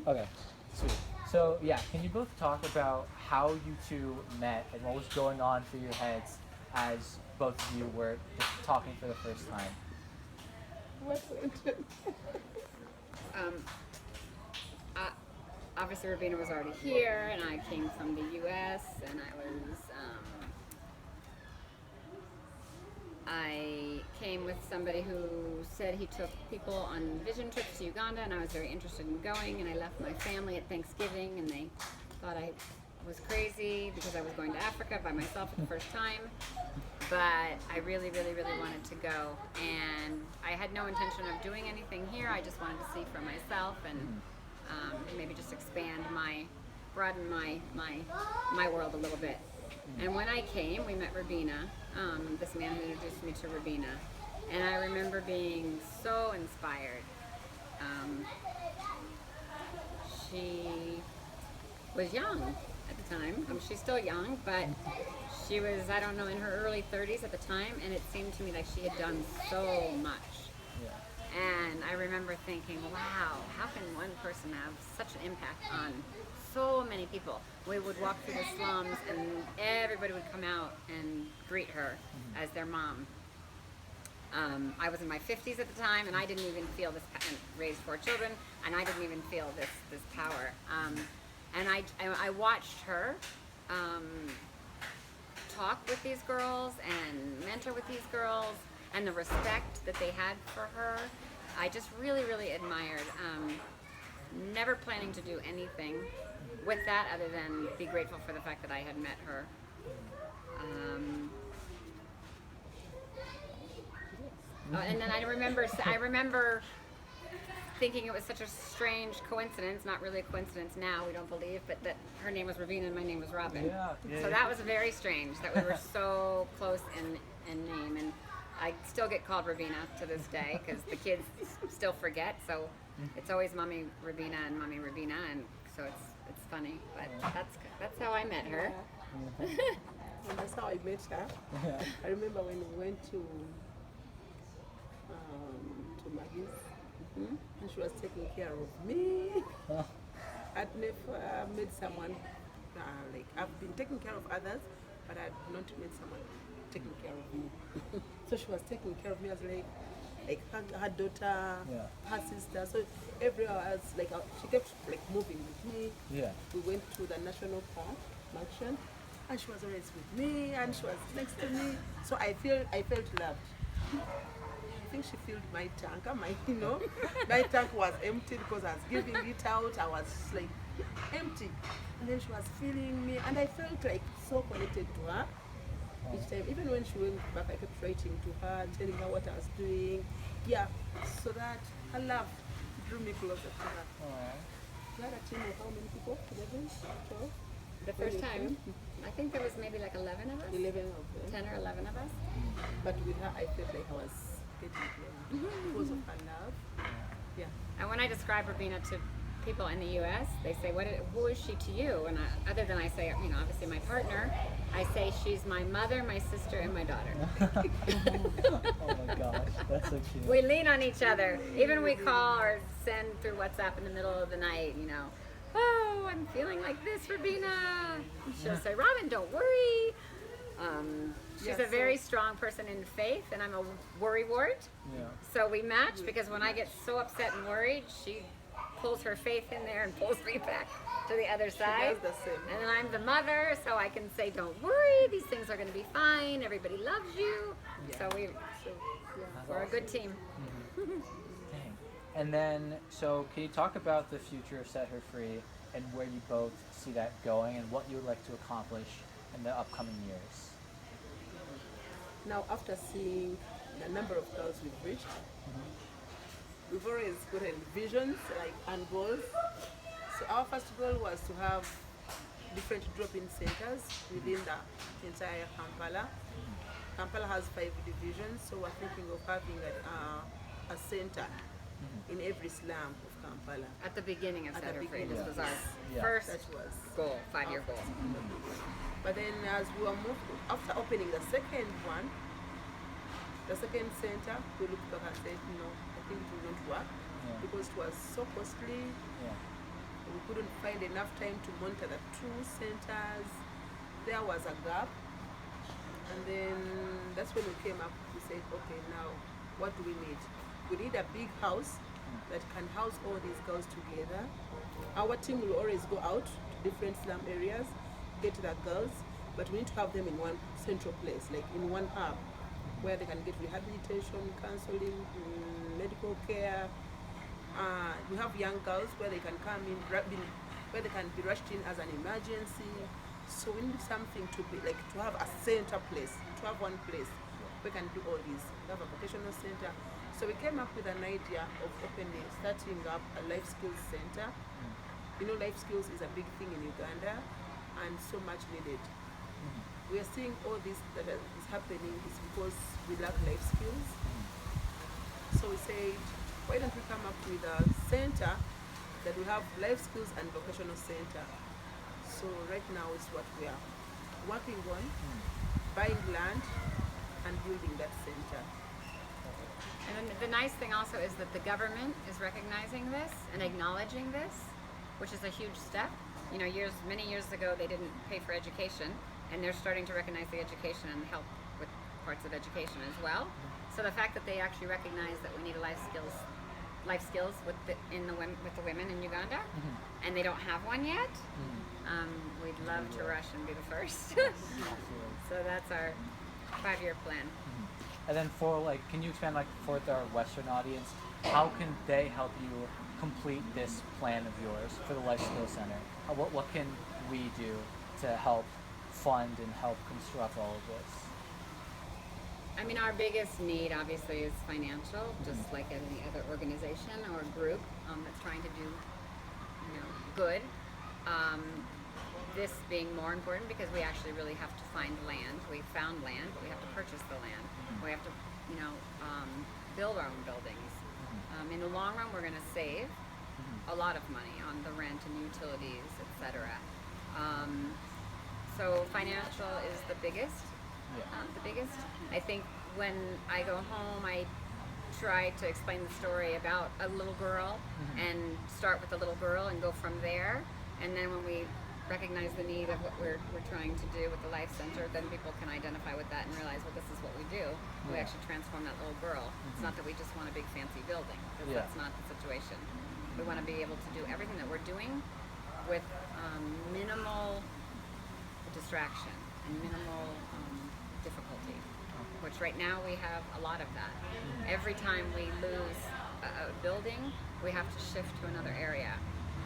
Okay, sweet. So yeah, can you both talk about how you two met and what was going on through your heads as both of you were just talking for the first time? What went Um, I, Obviously, Rabina was already here, and I came from the U.S. and I came with somebody who said he took people on vision trips to Uganda, and I was very interested in going. And I left my family at Thanksgiving, and they thought I was crazy because I was going to Africa by myself for the first time. But I really, really, really wanted to go, and I had no intention of doing anything here. I just wanted to see for myself and maybe just broaden my world a little bit. And when I came, we met Rabina, this man who introduced me to Rabina, and I remember being so inspired. She was young at the time. She's still young, but she was, I don't know, in her early 30s at the time, and it seemed to me like she had done so much. Yeah. And I remember thinking, wow, how can one person have such an impact on so many people? We would walk through the slums, and everybody would come out and greet her as their mom. I was in my 50s at the time, and I didn't even feel this, and raised 4 children, and I didn't even feel this power. And I watched her talk with these girls and mentor with these girls, and the respect that they had for her, I just really, really admired. Never planning to do anything with that other than be grateful for the fact that I had met her. And then I remember thinking it was such a strange coincidence, not really a coincidence now, we don't believe, but that her name was Ravina and my name was Robin. So that was very strange that we were so close in name. And I still get called Ravina to this day because the kids still forget. So it's always Mommy Ravina and Mommy Ravina, and so it's funny. But that's how I met her. And that's how I met her. Yeah. I remember when we went to Maggie's, and she was taking care of me. I'd never met someone like I've been taking care of others, but I'd not met someone taking care of me. So she was taking care of me as like her daughter, Yeah. her sister. So everywhere else, like she kept like moving with me. Yeah. We went to the national park, Maction, and she was always with me, and she was next to me. So I felt loved. I think she filled my tank. My tank was empty because I was giving it out. I was like empty, and then she was filling me, and I felt like so connected to her. Each time, even when she went back, I kept writing to her, telling her what I was doing. Yeah, so that her love drew me closer to her. We had a team of how many people? 11, 12? The first time, I think there was maybe like 11 of us, 11 of them. 10 or 11 of us. But with her, I felt like I was getting close because of her love. Yeah. And when I describe Rabina to people in the U.S., they say, who is she to you? And other than I say, obviously my partner, I say she's my mother, my sister, and my daughter. Oh my gosh, that's so cute. We lean on each other. Even we call or send through WhatsApp in the middle of the night, oh, I'm feeling like this, Rabina. And she'll say, Robin, don't worry. She's a very strong person in faith, and I'm a worrywart. Yeah. So we match because when I get so upset and worried, she pulls her faith in there and pulls me back to the other side. She does the same. And then I'm the mother, so I can say, don't worry, these things are going to be fine. Everybody loves you. Yeah. So we're a good team. Dang. And then, so can you talk about the future of Set Her Free and where you both see that going and what you would like to accomplish in the upcoming years? Now, after seeing the number of girls we've reached, we've always gotten visions and goals. So our first goal was to have different drop-in centers within the entire Kampala. Kampala has 5 divisions, so we're thinking of having a center in every slum of Kampala. At the beginning of At Set the Her Free, beginning, this was our Yeah. first That was goal, 5-year goal. But then as we were moved, after opening the second one, the second center, we looked back and said, no, I think it will not work Yeah. because it was so costly. Yeah. we couldn't find enough time to monitor the two centers. There was a gap. And then that's when we came up, we said, okay, now what do we need? We need a big house that can house all these girls together. Our team will always go out to different slum areas, get the girls, but we need to have them in one central place, like in one hub, where they can get rehabilitation, counseling, medical care. We have young girls where they can come in, where they can be rushed in as an emergency. So we need something to be like, to have a center place, to have one place we can do all this. We have a vocational center. So we came up with an idea of starting up a life skills center. You know, life skills is a big thing in Uganda and so much needed. We are seeing all this that is happening is because we lack life skills. So we said, why don't we come up with a center that we have life skills and vocational center. So right now is what we are working on, buying land and building that center. And then the nice thing also is that the government is recognizing this and acknowledging this, which is a huge step. You know, many years ago they didn't pay for education, and they're starting to recognize the education and help with parts of education as well. So the fact that they actually recognize that we need a life skills with the women in Uganda, and they don't have one yet, we'd love to rush and be the first. So that's our 5-year plan. And then can you expand for our Western audience, how can they help you complete this plan of yours for the Life Skills Center? What can we do to help fund and help construct all of this? I mean, our biggest need obviously is financial, just like any other organization or group that's trying to do, good. This being more important because we actually really have to find land. We found land, but we have to purchase the land. We have to, build our own buildings. In the long run, we're going to save a lot of money on the rent and utilities, etc. So financial is the biggest. I think when I go home, I try to explain the story about a little girl and start with the little girl and go from there. And then when we recognize the need of what we're trying to do with the Life Center, then people can identify with that and realize, well, this is what we do. We actually transform that little girl. It's not that we just want a big fancy building, because that's not the situation. We want to be able to do everything that we're doing with minimal distraction and minimal difficulty, which right now we have a lot of that. Every time we lose a building, we have to shift to another area.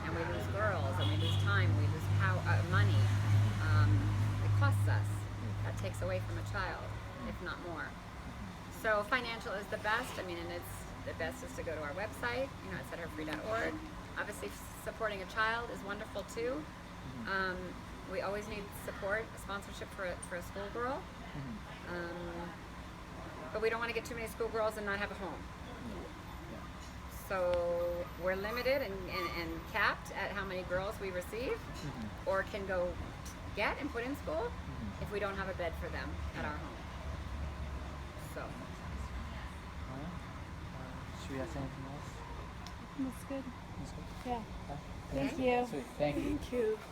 And we lose girls, and we lose time, we lose money. It costs us. That takes away from a child, if not more. So financial is the best. I mean, and it's the best is to go to our website, at setherfree.org. Obviously, supporting a child is wonderful too. We always need support, a sponsorship for a schoolgirl. But we don't want to get too many schoolgirls and not have a home. So we're limited and capped at how many girls we receive or can go get and put in school if we don't have a bed for them at our home. So. Should we ask anything else? That's good. That's good. Yeah. Okay. Thank you. Sweet. Thank you. Thank you.